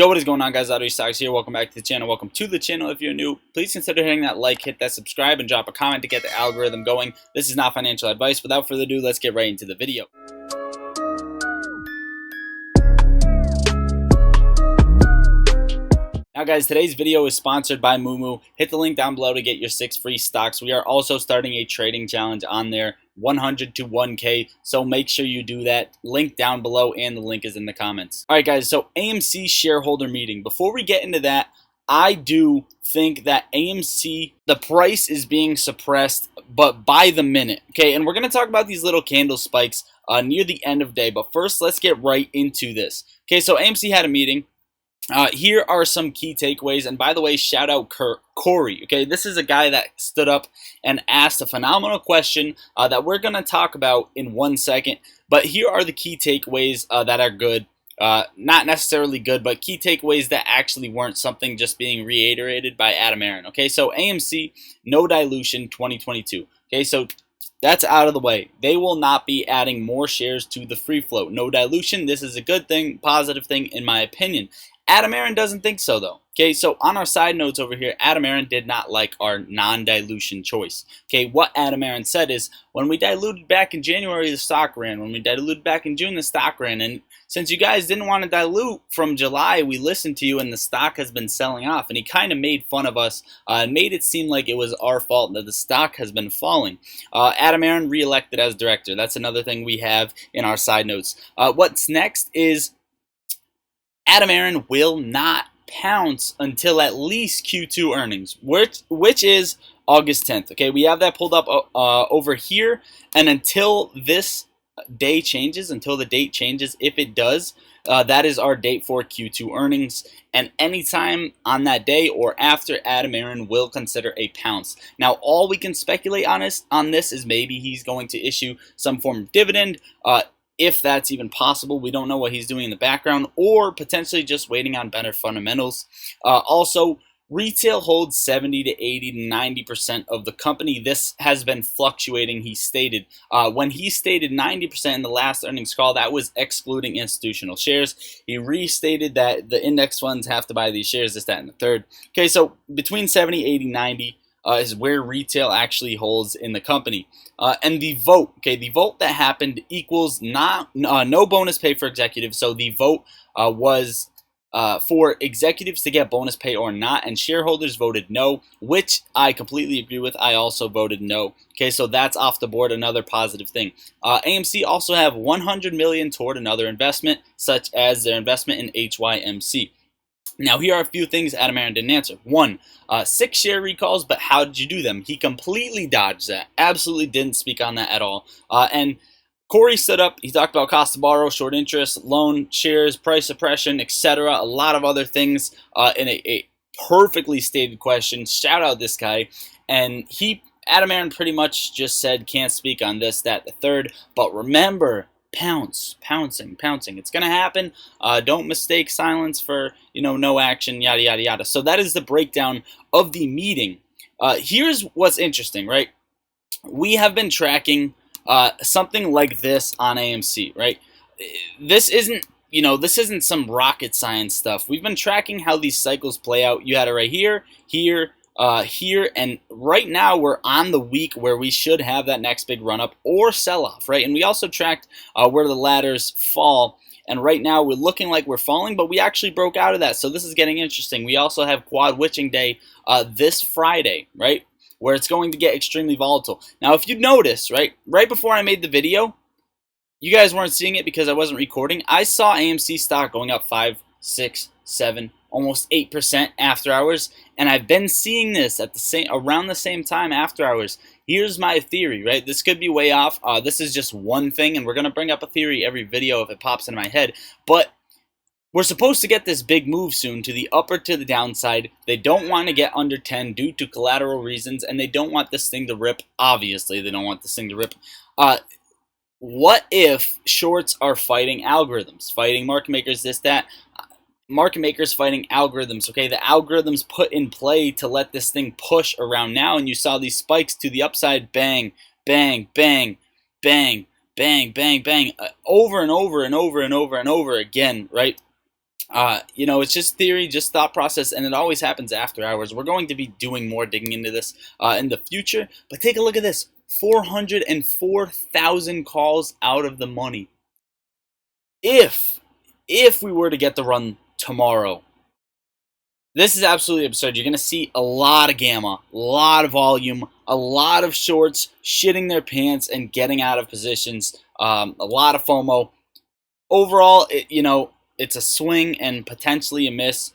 Yo, what is going on, guys? AMC Stocks here. Welcome back to the channel. Welcome to the channel. If you're new, please consider hitting that like, hit that subscribe, and drop a comment to get the algorithm going. This is not financial advice. Without further ado, let's get right into the video. Now, guys, today's video is sponsored by Moomoo. Hit the link down below to get your 6 free stocks. We are also starting a trading challenge on there, 100 to 1K, so make sure you do that. Link down below, and the link is in the comments. All right, guys, so AMC Shareholder Meeting. Before we get into that, I do think that AMC, the price is being suppressed, but by the minute, okay? And we're going to talk about these little candle spikes near the end of day, but first, let's get right into this. Okay, so AMC had a meeting. Here are some key takeaways, and by the way, shout out Corey. Okay, this is a guy that stood up and asked a phenomenal question that we're going to talk about in 1 second. But here are the key takeaways that are good. Not necessarily good, but key takeaways that actually weren't something just being reiterated by Adam Aaron. Okay, so AMC, no dilution 2022. Okay, so that's out of the way. They will not be adding more shares to the free float. No dilution. This is a good thing, positive thing in my opinion. Adam Aaron doesn't think so, though. Okay, so on our side notes over here, Adam Aaron did not like our non-dilution choice. Okay, what Adam Aaron said is, when we diluted back in January, the stock ran. When we diluted back in June, the stock ran. And since you guys didn't want to dilute from July, we listened to you, and the stock has been selling off. And he kind of made fun of us and made it seem like it was our fault that the stock has been falling. Adam Aaron reelected as director. That's another thing we have in our side notes. What's next is Adam Aaron will not pounce until at least Q2 earnings, which is August 10th. Okay, we have that pulled up over here, and until this day changes, until the date changes, if it does, that is our date for Q2 earnings, and anytime on that day or after, Adam Aaron will consider a pounce. Now, all we can speculate on this is maybe he's going to issue some form of dividend, if that's even possible. We don't know what he's doing in the background, or potentially just waiting on better fundamentals. Also, retail holds 70 to 80 to 90% of the company. This has been fluctuating, he stated. When he stated 90% in the last earnings call, that was excluding institutional shares. He restated that the index funds have to buy these shares, this, that, and the third. Okay, so between 70, 80, 90 is where retail actually holds in the company. And the vote, okay, the vote that happened equals no bonus pay for executives. So the vote was for executives to get bonus pay or not, and shareholders voted no, which I completely agree with. I also voted no. Okay, so that's off the board, another positive thing. AMC also have $100 million toward another investment, such as their investment in HYMC. Now, here are a few things Adam Aaron didn't answer. 1, 6 share recalls, but how did you do them? He completely dodged that. Absolutely didn't speak on that at all. And Corey stood up. He talked about cost to borrow, short interest, loan shares, price suppression, etc. A lot of other things in a perfectly stated question. Shout out this guy. And Adam Aaron pretty much just said, can't speak on this, that, the third. But remember, pouncing. It's going to happen. Don't mistake silence for, no action, yada, yada, yada. So that is the breakdown of the meeting. Here's what's interesting, right? We have been tracking something like this on AMC, right? This isn't some rocket science stuff. We've been tracking how these cycles play out. You had it right here, here, and right now we're on the week where we should have that next big run up or sell off, right? And we also tracked where the ladders fall, and right now we're looking like we're falling, but we actually broke out of that. So this is getting interesting. We also have quad witching day this Friday, right, where it's going to get extremely volatile. Now, if you notice, right before I made the video, you guys weren't seeing it because I wasn't recording. I saw AMC stock going up 5, 6, 7, almost 8% after hours, and I've been seeing this at around the same time after hours. Here's my theory, right? This could be way off. This is just one thing, and we're gonna bring up a theory every video if it pops into my head. But we're supposed to get this big move soon to the up or to the downside. They don't want to get under 10 due to collateral reasons, and they don't want this thing to rip. Obviously, they don't want this thing to rip. What if shorts are fighting algorithms, fighting market makers, this, that? Market makers fighting algorithms, okay? The algorithms put in play to let this thing push around now, and you saw these spikes to the upside, bang, bang, bang, bang, bang, bang, bang, over and over and over and over and over again, right? It's just theory, just thought process, and it always happens after hours. We're going to be doing more digging into this in the future, but take a look at this. 404,000 calls out of the money. If we were to get the run tomorrow, this is absolutely absurd. You're going to see a lot of gamma, a lot of volume, a lot of shorts shitting their pants and getting out of positions, a lot of FOMO. Overall, it's a swing and potentially a miss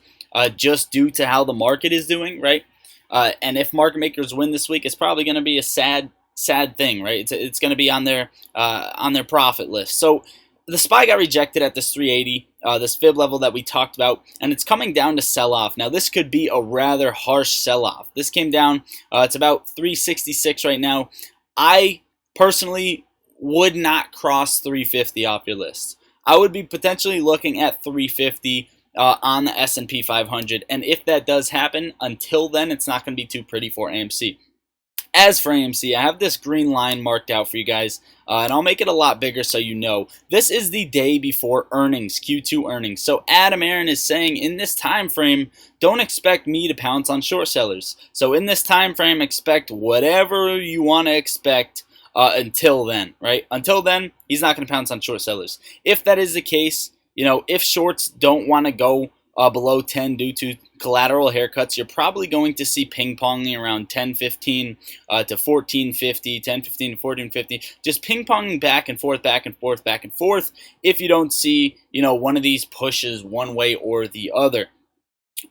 just due to how the market is doing, right? And if market makers win this week, it's probably going to be a sad thing, right? It's going to be on their profit list. So the SPY got rejected at this 380, this fib level that we talked about, and it's coming down to sell-off. Now, this could be a rather harsh sell-off. This came down, it's about 366 right now. I personally would not cross 350 off your list. I would be potentially looking at 350 on the S&P 500, and if that does happen, until then, it's not going to be too pretty for AMC. As for AMC, I have this green line marked out for you guys, and I'll make it a lot bigger so you know. This is the day before earnings, Q2 earnings. So Adam Aaron is saying in this time frame, don't expect me to pounce on short sellers. So in this time frame, expect whatever you want to expect until then, right? Until then, he's not going to pounce on short sellers. If that is the case, if shorts don't want to go below 10 due to collateral haircuts, you're probably going to see ping-ponging around 10.15 to 14.50, 10.15 to 14.50, just ping-ponging back and forth, back and forth, back and forth, if you don't see, one of these pushes one way or the other.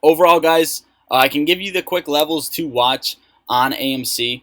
Overall, guys, I can give you the quick levels to watch on AMC,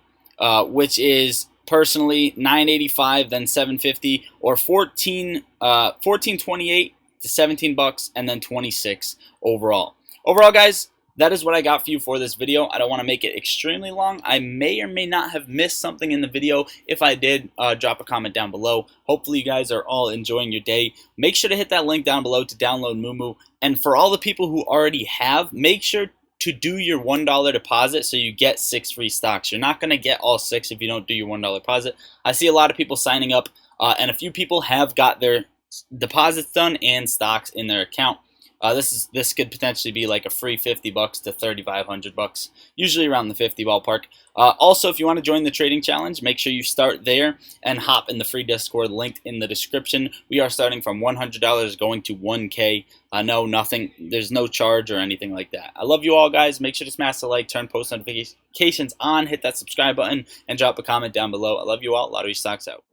which is personally 985, then 750, or 14.28 to $17, and then 26 overall. Overall, guys, that is what I got for you for this video. I don't want to make it extremely long. I may or may not have missed something in the video. If I did, drop a comment down below. Hopefully you guys are all enjoying your day. Make sure to hit that link down below to download Moomoo. And for all the people who already have, make sure to do your $1 deposit so you get 6 free stocks. You're not going to get all 6 if you don't do your $1 deposit. I see a lot of people signing up, and a few people have got their deposits done and stocks in their account. This could potentially be like a free $50 to $3,500, usually around the 50 ballpark. Also, if you want to join the trading challenge, make sure you start there and hop in the free Discord linked in the description. We are starting from $100 going to 1K. No, nothing. There's no charge or anything like that. I love you all, guys. Make sure to smash the like, turn post notifications on, hit that subscribe button, and drop a comment down below. I love you all. Lottery Stocks out.